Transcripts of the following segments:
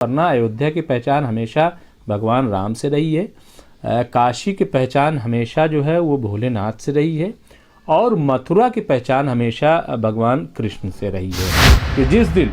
वरना अयोध्या की पहचान हमेशा भगवान राम से रही है, काशी की पहचान हमेशा जो है वो भोलेनाथ से रही है, और मथुरा की पहचान हमेशा भगवान कृष्ण से रही है कि जिस दिन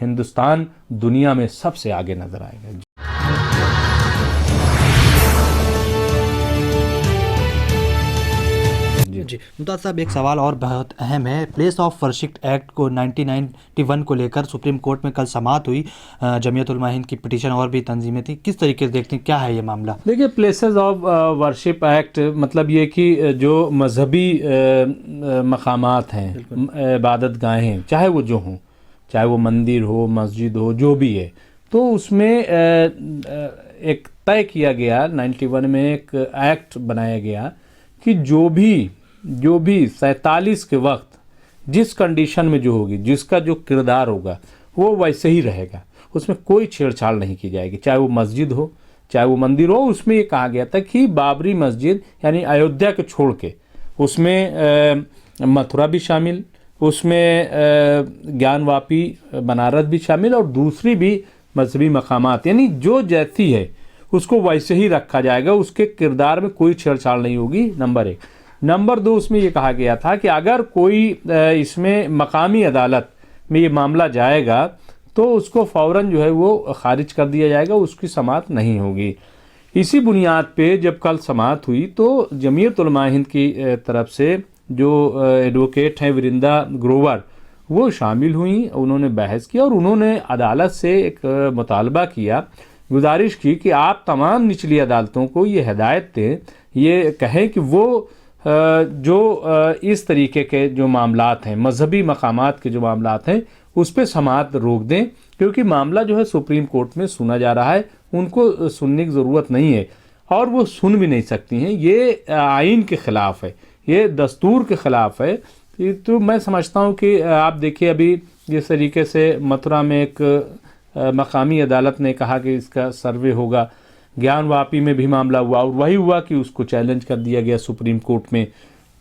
हिंदुस्तान दुनिया में सबसे आगे नजर आएगा। जी मुमताज़ साहब, एक सवाल और बहुत अहम है। प्लेस ऑफ वर्शिप एक्ट को 1991 को लेकर सुप्रीम कोर्ट में कल समाअत हुई। जमीयत उलमा हिंद की पिटीशन और भी तंजीमें थी, किस तरीके से देखते हैं, क्या है ये मामला? देखिए, प्लेसेस ऑफ वर्शिप एक्ट मतलब ये कि जो मजहबी मकामात हैं, इबादत गाहें, चाहे वो जो हों, चाहे वो मंदिर हो, मस्जिद हो, जो भी है, तो उसमें एक तय किया गया 91 में, एक एक्ट बनाया गया कि जो भी 47 के वक्त जिस कंडीशन में जो होगी, जिसका जो किरदार होगा वो वैसे ही रहेगा, उसमें कोई छेड़छाड़ नहीं की जाएगी, चाहे वो मस्जिद हो, चाहे वो मंदिर हो। उसमें ये कहा गया था कि बाबरी मस्जिद यानी अयोध्या के छोड़ के उसमें मथुरा भी शामिल, उसमें ज्ञानवापी बनारस भी शामिल, और दूसरी भी मजहबी मकामात, यानी जो जैसी है उसको वैसे ही रखा जाएगा, उसके किरदार में कोई छेड़छाड़ नहीं होगी, नंबर 1। नंबर 2, उसमें ये कहा गया था कि अगर कोई इसमें मकामी अदालत में ये मामला जाएगा तो उसको फ़ौरन जो है वो खारिज कर दिया जाएगा, उसकी समाअत नहीं होगी। इसी बुनियाद पे जब कल समाअत हुई तो जमीयत उलमा हिंद की तरफ से जो एडवोकेट हैं वृंदा ग्रोवर, वो शामिल हुई, उन्होंने बहस की और उन्होंने अदालत से एक मुतालबा किया, गुजारिश की कि आप तमाम निचली अदालतों को ये हिदायत दें, ये कहें कि वो जो इस तरीके के जो मामलात हैं, मजहबी मकामात के जो मामलात हैं, उस पर समाअत रोक दें, क्योंकि मामला जो है सुप्रीम कोर्ट में सुना जा रहा है, उनको सुनने की ज़रूरत नहीं है और वो सुन भी नहीं सकती हैं। ये आइन के ख़िलाफ़ है, ये दस्तूर के ख़िलाफ़ है। तो मैं समझता हूँ कि आप देखिए, अभी जिस तरीके से मथुरा में एक मकामी अदालत ने कहा कि इसका सर्वे होगा, ज्ञानवापी में भी मामला हुआ और वही हुआ कि उसको चैलेंज कर दिया गया सुप्रीम कोर्ट में।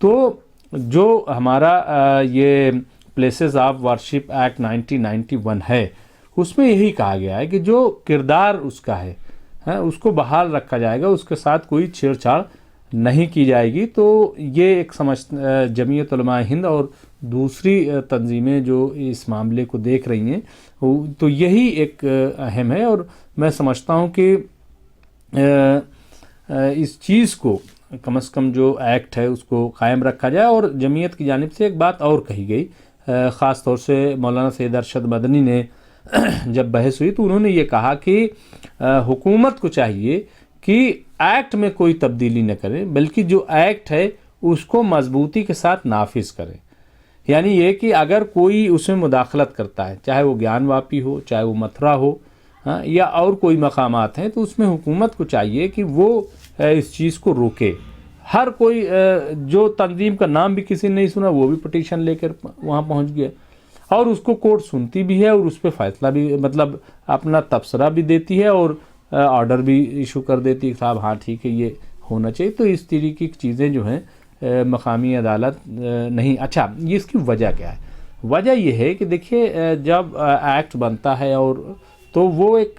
तो जो हमारा ये प्लेसेस ऑफ वर्शिप एक्ट 1991 है, उसमें यही कहा गया है कि जो किरदार उसका है उसको बहाल रखा जाएगा, उसके साथ कोई छेड़छाड़ नहीं की जाएगी। तो ये एक जमीयत उलमा हिंद और दूसरी तंजीमें जो इस मामले को देख रही हैं, तो यही एक अहम है। और मैं समझता हूँ कि इस चीज़ को कम से कम जो एक्ट है उसको कायम रखा जाए। और जमीयत की जानिब से एक बात और कही गई, ख़ास तौर से मौलाना सैयद अरशद मदनी ने जब बहस हुई तो उन्होंने ये कहा कि हुकूमत को चाहिए कि एक्ट में कोई तब्दीली न करें, बल्कि जो एक्ट है उसको मजबूती के साथ नाफिज करें। यानी ये कि अगर कोई उसमें मुदाखलत करता है, चाहे वो ज्ञानवापी हो, चाहे वो मथुरा हो, या और कोई मकामात हैं, तो उसमें हुकूमत को चाहिए कि वो इस चीज़ को रोके। हर कोई जो तंजीम का नाम भी किसी ने नहीं सुना, वो भी पिटीशन लेकर वहाँ पहुँच गया और उसको कोर्ट सुनती भी है और उस पर फैसला भी, मतलब अपना तबसरा भी देती है और ऑर्डर भी इशू कर देती है, साहब हाँ ठीक है ये होना चाहिए। तो इस तरीके की चीज़ें जो हैं मकामी अदालत नहीं। अच्छा, ये इसकी वजह क्या है? वजह यह है कि देखिए, जब एक्ट बनता है और तो वो एक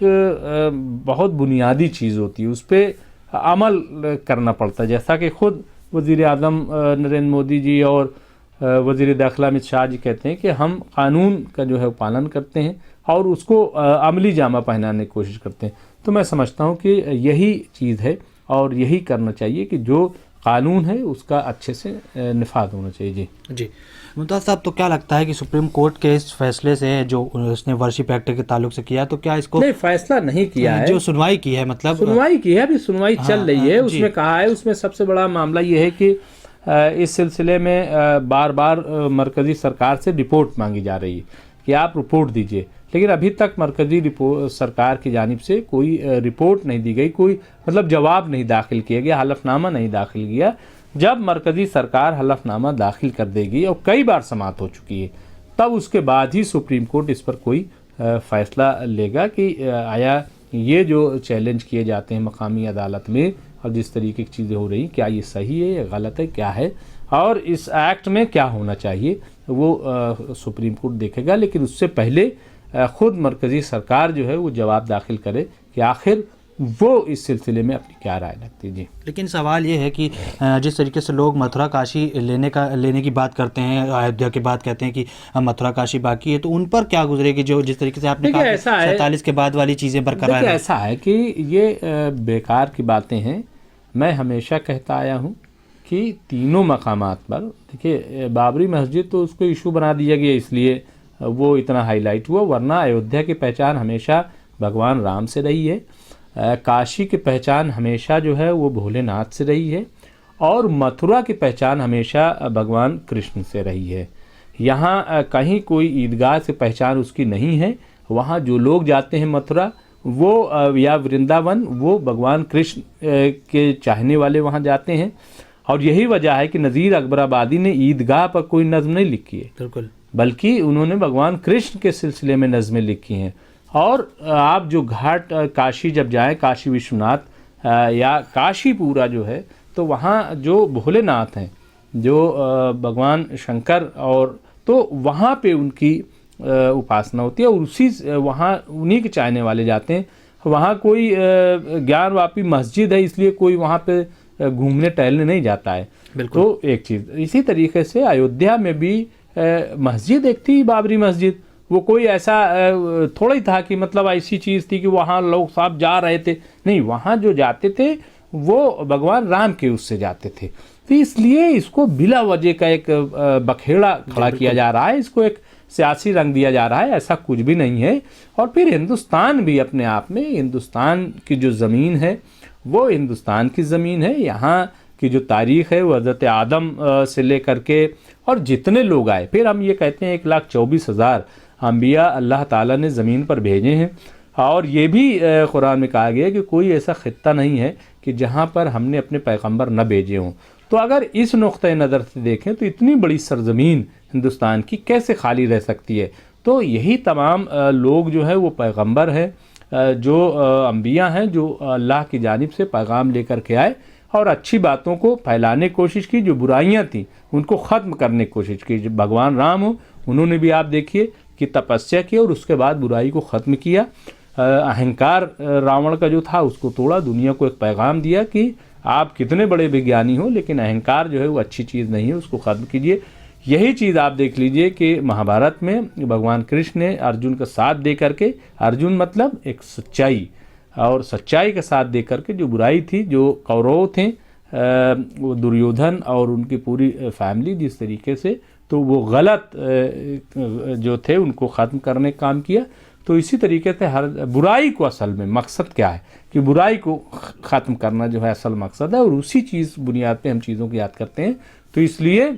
बहुत बुनियादी चीज़ होती है, उस पर अमल करना पड़ता है। जैसा कि ख़ुद वज़ीर आज़म नरेंद्र मोदी जी और वज़ीर दाखिला अमित शाह जी कहते हैं कि हम कानून का जो है पालन करते हैं और उसको अमली जामा पहनाने की कोशिश करते हैं। तो मैं समझता हूँ कि यही चीज़ है और यही करना चाहिए कि जो कानून है उसका अच्छे से निफाद होना चाहिए। जी मुमताज़ साहब, तो क्या लगता है कि सुप्रीम कोर्ट के इस फैसले से जो उसने वर्शिप एक्ट के ताल्लुक से किया, तो क्या इसको नहीं, फैसला नहीं किया है, जो सुनवाई की है, मतलब सुनवाई की है, अभी सुनवाई चल रही है। उसमें कहा है, उसमें सबसे बड़ा मामला ये है कि इस सिलसिले में बार बार मरकज़ी सरकार से रिपोर्ट मांगी जा रही है कि आप रिपोर्ट दीजिए, लेकिन अभी तक मरकज़ी सरकार की जानिब से कोई रिपोर्ट नहीं दी गई, कोई मतलब जवाब नहीं दाखिल किया गया, हलफनामा नहीं दाखिल किया। जब मरकज़ी सरकार हलफनामा दाखिल कर देगी, और कई बार समाअत हो चुकी है, तब उसके बाद ही सुप्रीम कोर्ट इस पर कोई फ़ैसला लेगा कि आया ये जो चैलेंज किए जाते हैं मकामी अदालत में और जिस तरीके की चीज़ें हो रही, क्या ये सही है या गलत है, क्या है, और इस एक्ट में क्या होना चाहिए, वो सुप्रीम कोर्ट देखेगा। लेकिन उससे पहले ख़ुद मरकज़ी सरकार जो है वो जवाब दाखिल करे कि आखिर वो इस सिलसिले में अपनी क्या राय रखती है। जी, लेकिन सवाल ये है कि जिस तरीके से लोग मथुरा काशी लेने की बात करते हैं, अयोध्या की बात कहते हैं कि मथुरा काशी बाकी है, तो उन पर क्या गुजरेगी? जो जिस तरीके से आपने कहा 47 के बाद वाली चीज़ें बरकरार देखिए, ऐसा है कि ये बेकार की बातें हैं। मैं हमेशा कहता आया हूँ कि तीनों मकामात पर, देखिए बाबरी मस्जिद तो उसको इशू बना दिया गया इसलिए वो इतना हाईलाइट हुआ, वरना अयोध्या की पहचान हमेशा भगवान राम से रही है, काशी की पहचान हमेशा जो है वो भोलेनाथ से रही है, और मथुरा की पहचान हमेशा भगवान कृष्ण से रही है। यहाँ कहीं कोई ईदगाह से पहचान उसकी नहीं है। वहाँ जो लोग जाते हैं मथुरा वो या वृंदावन, वो भगवान कृष्ण के चाहने वाले वहाँ जाते हैं, और यही वजह है कि नज़ीर अकबराबादी ने ईदगाह पर कोई नज़्म नहीं लिखी है, बिल्कुल, बल्कि उन्होंने भगवान कृष्ण के सिलसिले में नज़में लिखी हैं। और आप जो घाट काशी जब जाएं, काशी विश्वनाथ या काशी पूरा जो है, तो वहाँ जो भोलेनाथ हैं, जो भगवान शंकर, और तो वहाँ पे उनकी उपासना होती है, और उसी वहाँ उन्हीं के चाहने वाले जाते हैं। वहाँ कोई ज्ञानवापी मस्जिद है इसलिए कोई वहाँ पे घूमने टहलने नहीं जाता है। तो एक चीज़, इसी तरीके से अयोध्या में भी मस्जिद एक थी, बाबरी मस्जिद। वो कोई ऐसा थोड़ा ही था कि मतलब ऐसी चीज़ थी कि वहाँ लोग साहब जा रहे थे, नहीं, वहाँ जो जाते थे वो भगवान राम के उससे जाते थे। तो इसलिए इसको बिला वजह का एक बखेड़ा खड़ा किया जा रहा है, इसको एक सियासी रंग दिया जा रहा है, ऐसा कुछ भी नहीं है। और फिर हिंदुस्तान भी अपने आप में, हिंदुस्तान की जो ज़मीन है वो हिंदुस्तान की ज़मीन है। यहाँ की जो तारीख़ है वो हज़रत आदम से लेकर के और जितने लोग आए, फिर हम ये कहते हैं 1,24,000 अंबिया अल्लाह ताला ने ज़मीन पर भेजे हैं। और ये भी कुरान में कहा गया है कि कोई ऐसा ख़ित्ता नहीं है कि जहाँ पर हमने अपने पैगंबर न भेजे हों। तो अगर इस नुक्ते नज़र से देखें तो इतनी बड़ी सरज़मीन हिंदुस्तान की कैसे खाली रह सकती है? तो यही तमाम लोग जो है वो पैगंबर हैं, जो अंबिया हैं, जो अल्लाह की जानिब से पैगाम लेकर के आए और अच्छी बातों को फैलाने की कोशिश की, जो बुराइयां थी उनको ख़त्म करने की कोशिश की। जो भगवान राम हो, उन्होंने भी आप देखिए कि तपस्या की और उसके बाद बुराई को ख़त्म किया। अहंकार रावण का जो था उसको तोड़ा, दुनिया को एक पैगाम दिया कि आप कितने बड़े विज्ञानी हो, लेकिन अहंकार जो है वो अच्छी चीज़ नहीं है, उसको ख़त्म कीजिए। यही चीज़ आप देख लीजिए कि महाभारत में भगवान कृष्ण ने अर्जुन का साथ दे करके, अर्जुन मतलब एक सच्चाई, और सच्चाई का साथ दे करके जो बुराई थी, जो कौरव थे, वो दुर्योधन और उनकी पूरी फैमिली, जिस तरीके से तो वो गलत जो थे उनको ख़त्म करने का काम किया। तो इसी तरीके से हर बुराई को असल में मकसद क्या है कि बुराई को ख़त्म करना जो है असल मकसद है, और उसी चीज़ बुनियाद पे हम चीज़ों को याद करते हैं। तो इसलिए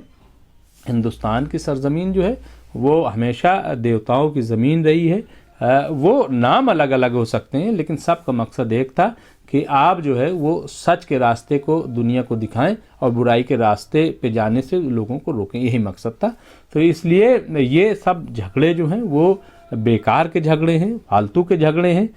हिंदुस्तान की सरज़मीन जो है वो हमेशा देवताओं की ज़मीन रही है। वो नाम अलग अलग हो सकते हैं, लेकिन सबका मकसद एक था कि आप जो है वो सच के रास्ते को दुनिया को दिखाएं और बुराई के रास्ते पे जाने से लोगों को रोकें, यही मकसद था। तो इसलिए ये सब झगड़े जो हैं वो बेकार के झगड़े हैं, फालतू के झगड़े हैं,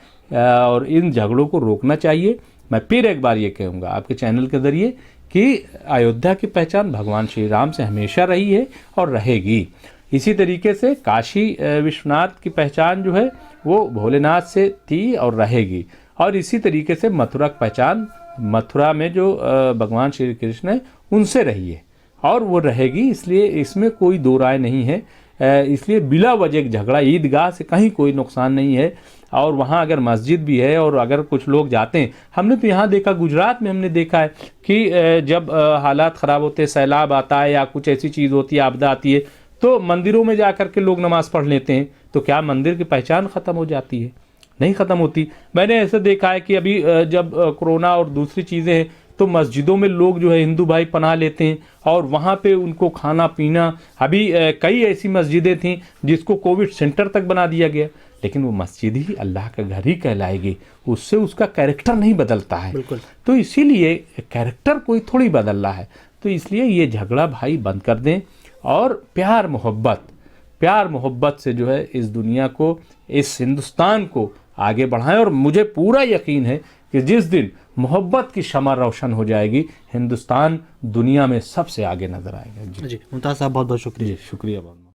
और इन झगड़ों को रोकना चाहिए। मैं फिर एक बार ये कहूँगा आपके चैनल के ज़रिए कि अयोध्या की पहचान भगवान श्री राम से हमेशा रही है और रहेगी। इसी तरीके से काशी विश्वनाथ की पहचान जो है वो भोलेनाथ से थी और रहेगी। और इसी तरीके से मथुरा की पहचान, मथुरा में जो भगवान श्री कृष्ण है उनसे रही है और वो रहेगी। इसलिए इसमें कोई दो राय नहीं है। इसलिए बिला वजह झगड़ा, ईदगाह से कहीं कोई नुकसान नहीं है। और वहाँ अगर मस्जिद भी है और अगर कुछ लोग जाते हैं, हमने तो यहाँ देखा, गुजरात में हमने देखा है कि जब हालात ख़राब होते हैं, सैलाब आता है या कुछ ऐसी चीज़ होती है, आपदा आती है, तो मंदिरों में जा कर के लोग नमाज़ पढ़ लेते हैं। तो क्या मंदिर की पहचान ख़त्म हो जाती है? नहीं ख़त्म होती। मैंने ऐसा देखा है कि अभी जब कोरोना और दूसरी चीज़ें हैं तो मस्जिदों में लोग जो है हिंदू भाई पनाह लेते हैं और वहाँ पे उनको खाना पीना, अभी कई ऐसी मस्जिदें थीं जिसको कोविड सेंटर तक बना दिया गया, लेकिन वो मस्जिद ही अल्लाह का घर ही कहलाएगी, उससे उसका कैरेक्टर नहीं बदलता है। बिल्कुल। तो इसीलिए कैरेक्टर कोई थोड़ी बदल रहा है। तो इसलिए ये झगड़ा भाई बंद कर दें और प्यार मोहब्बत से जो है इस दुनिया को, इस हिंदुस्तान को आगे बढ़ाएं। और मुझे पूरा यकीन है कि जिस दिन मोहब्बत की शमा रोशन हो जाएगी, हिंदुस्तान दुनिया में सबसे आगे नजर आएगा। जी मुमताज़ साहब, बहुत बहुत शुक्रिया। शुक्रिया बहुत।